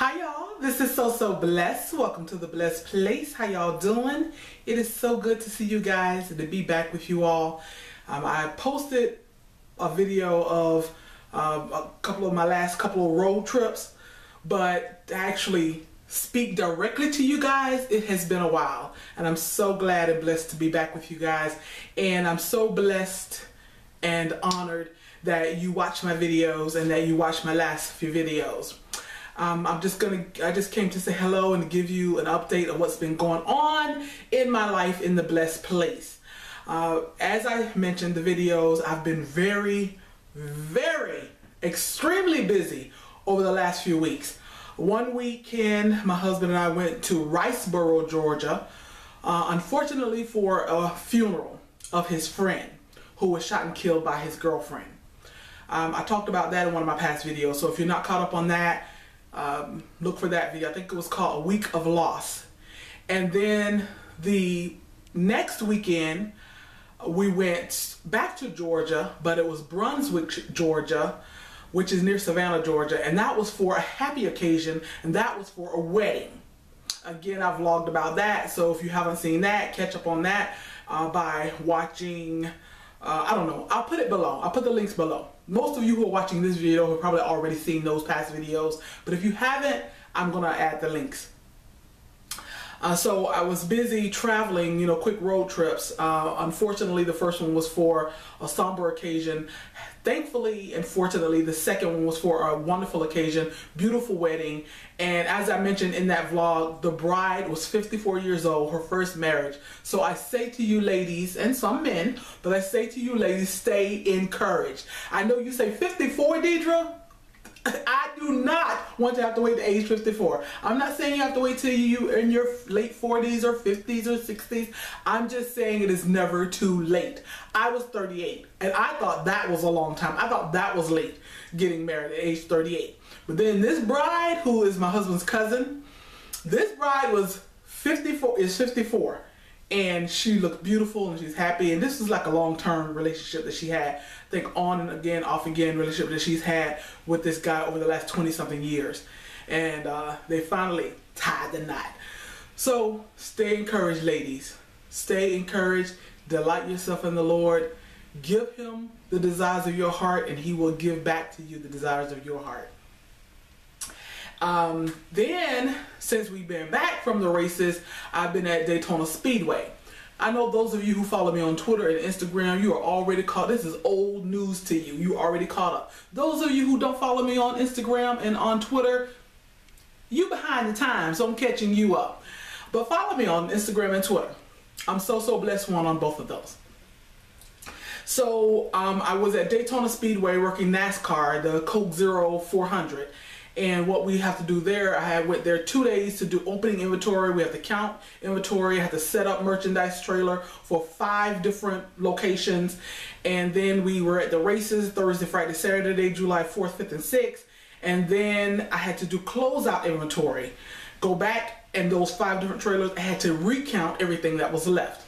Hi y'all, this is So Blessed. Welcome to the Blessed Place. How y'all doing? It is so good to see you guys and to be back with you all. I posted a video of a couple of my last couple of road trips, but to actually speak directly to you guys, it has been a while. And I'm so glad and blessed to be back with you guys. And I'm so blessed and honored that you watch my videos and that you watch my last few videos. I just came to say hello and to give you an update of what's been going on in my life in the Blessed Place. As I mentioned the videos, I've been extremely busy over the last few weeks. One weekend, my husband and I went to Riceboro, Georgia, unfortunately for a funeral of his friend who was shot and killed by his girlfriend. I talked about that in one of my past videos, so if you're not caught up on that, look for that video. I think it was called A Week of Loss. And then the next weekend we went back to Georgia, but it was Brunswick, Georgia, which is near Savannah, Georgia, and that was for a happy occasion, and that was for a wedding. Again, I've vlogged about that, so if you haven't seen that, catch up on that by watching, I don't know, I'll put it below. I'll put the links below. Most of you who are watching this video have probably already seen those past videos, but if you haven't, I'm gonna add the links. So I was busy traveling, quick road trips. Unfortunately, the first one was for a somber occasion. Thankfully and fortunately, the second one was for a wonderful occasion, beautiful wedding. And as I mentioned in that vlog, the bride was 54 years old, her first marriage. So I say to you ladies, and some men, but I say to you ladies, stay encouraged. I know you say 54, Deidre. I do not want to have to wait to age 54. I'm not saying you have to wait till you're in your late 40s or 50s or 60s. I'm just saying it is never too late. I was 38 and I thought that was a long time. I thought that was late, getting married at age 38. But then this bride, who is my husband's cousin, this bride was 54, and she looked beautiful and she's happy. And this is like a long-term relationship that she had. I think on and again, off again relationship that she's had with this guy over the last 20-something years. And they finally tied the knot. So stay encouraged, ladies. Stay encouraged. Delight yourself in the Lord. Give him the desires of your heart, and he will give back to you the desires of your heart. Then, since we've been back from the races, I've been at Daytona Speedway. I know those of you who follow me on Twitter and Instagram, you are already caught. This is old news to you. You already caught up. Those of you who don't follow me on Instagram and on Twitter, you behind the times, so I'm catching you up. But follow me on Instagram and Twitter. I'm so blessed one on both of those. So I was at Daytona Speedway working NASCAR, the Coke Zero 400. And what we have to do there, I went there 2 days to do opening inventory. We have to count inventory. I have to set up merchandise trailer for 5 different locations. And then we were at the races Thursday, Friday, Saturday, July 4th, 5th, and 6th. And then I had to do closeout inventory. Go back, and those 5 different trailers, I had to recount everything that was left.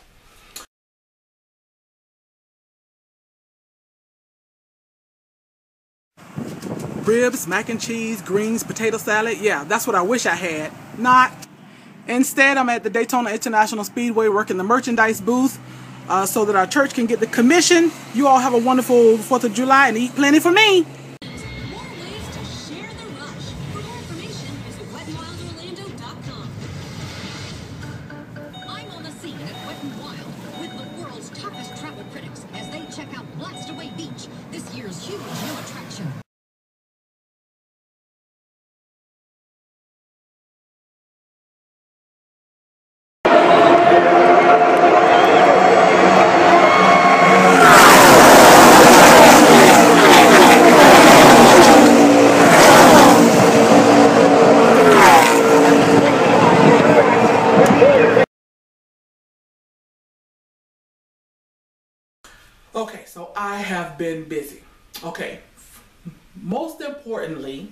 Ribs, mac and cheese, greens, potato salad. Yeah, that's what I wish I had. Not. Instead, I'm at the Daytona International Speedway working the merchandise booth so that our church can get the commission. You all have a wonderful 4th of July and eat plenty for me. More ways to share the rush. For more information, visit wetnwildorlando.com. I'm on the scene at Wet n Wild with the world's toughest travel critics as they check out Blastaway Beach, this year's huge new attraction. Okay, so I have been busy. Okay, most importantly,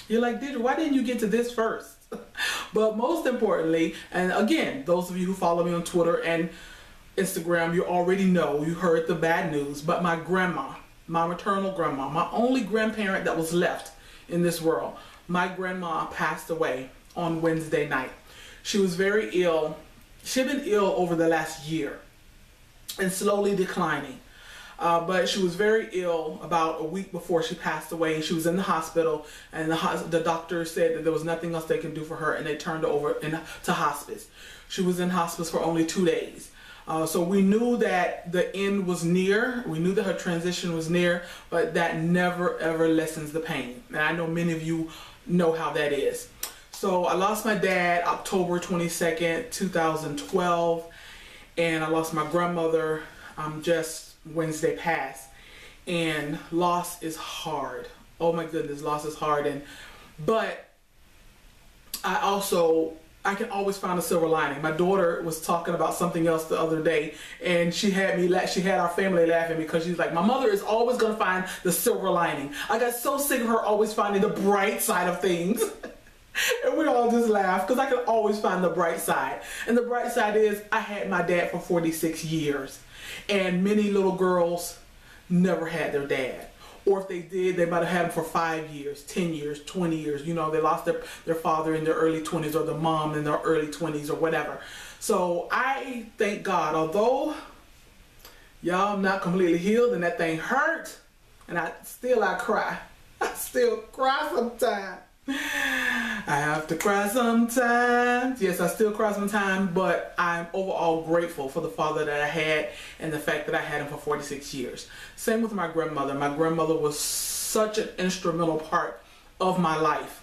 you're like, Deidre, why didn't you get to this first? But most importantly, and again, those of you who follow me on Twitter and Instagram, you already know, you heard the bad news, but my grandma, my maternal grandma, my only grandparent that was left in this world, my grandma passed away on Wednesday night. She was very ill. She had been ill over the last year and slowly declining. But she was very ill about a week before she passed away, and she was in the hospital, and the doctor said that there was nothing else they can do for her, and they turned her over to hospice. She was in hospice for only 2 days. So we knew that the end was near. We knew that her transition was near, but that never ever lessens the pain. And I know many of you know how that is. So I lost my dad October 22nd, 2012, and I lost my grandmother just Wednesday past. And loss is hard. Oh my goodness, loss is hard. But I can always find a silver lining. My daughter was talking about something else the other day, and she had our family laughing because she's like, my mother is always going to find the silver lining. I got so sick of her always finding the bright side of things. And we all just laugh because I can always find the bright side. And the bright side is I had my dad for 46 years. And many little girls never had their dad. Or if they did, they might have had him for 5 years, 10 years, 20 years. You know, they lost their father in their early 20s, or the mom in their early 20s, or whatever. So I thank God, although y'all, I'm not completely healed and that thing hurt, and I cry. I still cry sometimes. I have to cry sometimes. Yes, I still cry sometimes, but I'm overall grateful for the father that I had and the fact that I had him for 46 years. Same with my grandmother. My grandmother was such an instrumental part of my life.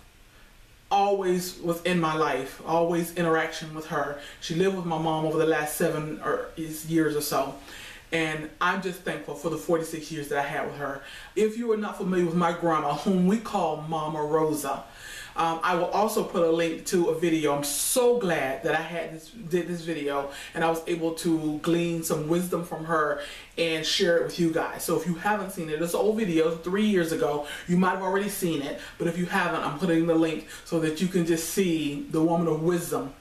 Always was in my life, always interaction with her. She lived with my mom over the last 7 years or so. And I'm just thankful for the 46 years that I had with her. If you are not familiar with my grandma, whom we call Mama Rosa, I will also put a link to a video. I'm so glad that I did this video, and I was able to glean some wisdom from her and share it with you guys. So if you haven't seen it, it's an old video 3 years ago. You might have already seen it, but if you haven't, I'm putting the link so that you can just see the woman of wisdom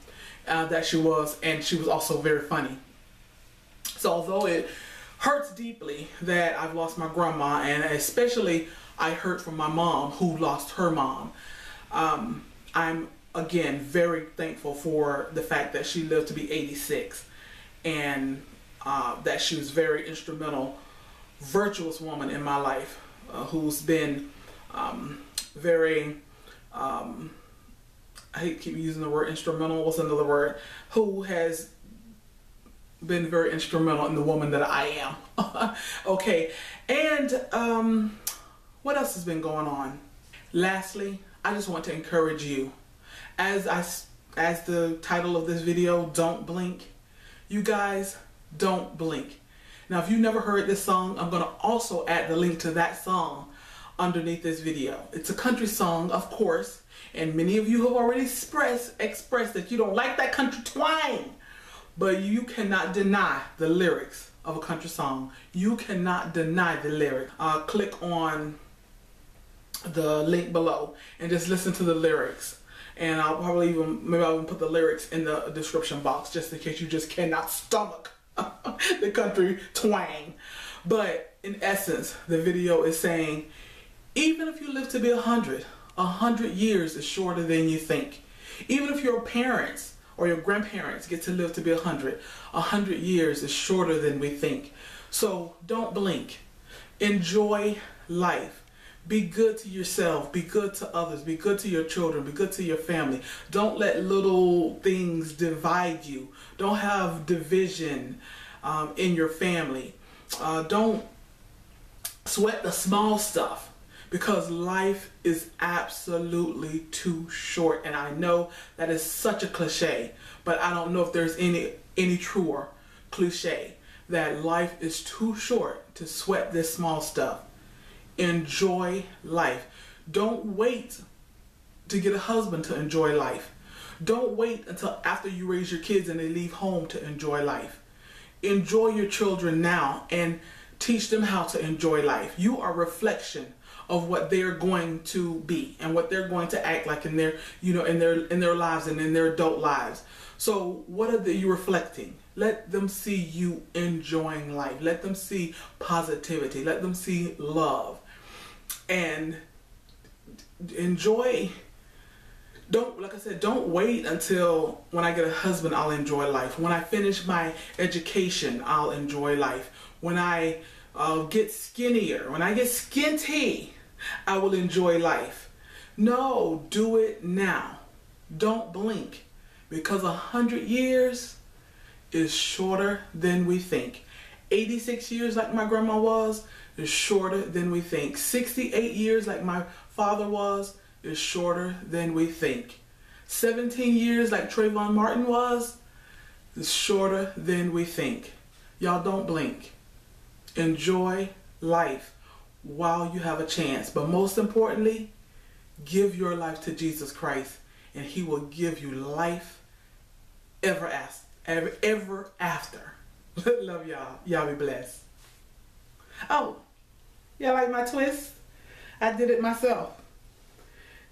that she was, and she was also very funny. So although it hurts deeply that I've lost my grandma, and especially I hurt from my mom who lost her mom, I'm again very thankful for the fact that she lived to be 86, and that she was very instrumental, virtuous woman in my life, who's been very, I hate to keep using the word instrumental, what's another word, who has been very instrumental in the woman that I am. Okay, and what else has been going on? Lastly, I just want to encourage you, as the title of this video, don't blink. You guys, don't blink. Now, if you never heard this song, I'm going to also add the link to that song underneath this video. It's a country song, of course, and many of you have already expressed that you don't like that country twang. But you cannot deny the lyrics of a country song. You cannot deny the lyrics. Click on the link below and just listen to the lyrics. And I'll probably maybe I'll even put the lyrics in the description box just in case you just cannot stomach the country twang. But in essence, the video is saying, even if you live to be 100 years is shorter than you think. Even if your parents or your grandparents get to live to be 100 years is shorter than we think. So don't blink. Enjoy life. Be good to yourself. Be good to others. Be good to your children. Be good to your family. Don't let little things divide you. Don't have division in your family. Don't sweat the small stuff, because life is absolutely too short. And I know that is such a cliche, but I don't know if there's any truer cliche, that life is too short to sweat this small stuff. Enjoy life. Don't wait to get a husband to enjoy life. Don't wait until after you raise your kids and they leave home to enjoy life. Enjoy your children now and teach them how to enjoy life. You are a reflection of what they're going to be and what they're going to act like in their, in their lives and in their adult lives. So what are you reflecting? Let them see you enjoying life. Let them see positivity. Let them see love. And enjoy like I said, don't wait until when I get a husband, I'll enjoy life. When I finish my education, I'll enjoy life. When I get skinnier, when I get skinty, I will enjoy life. No, do it now. Don't blink, because 100 years is shorter than we think. 86 years like my grandma was is shorter than we think. 68 years like my father was is shorter than we think. 17 years like Trayvon Martin was is shorter than we think. Y'all don't blink. Enjoy life while you have a chance. But most importantly, give your life to Jesus Christ, and he will give you life ever after. Love y'all. Y'all be blessed. Oh, y'all like my twist? I did it myself.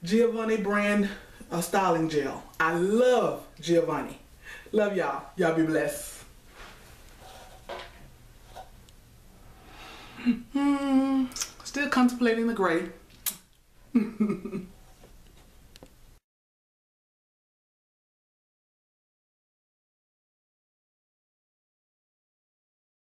Giovanni brand styling gel. I love Giovanni. Love y'all. Y'all be blessed. Still contemplating the gray.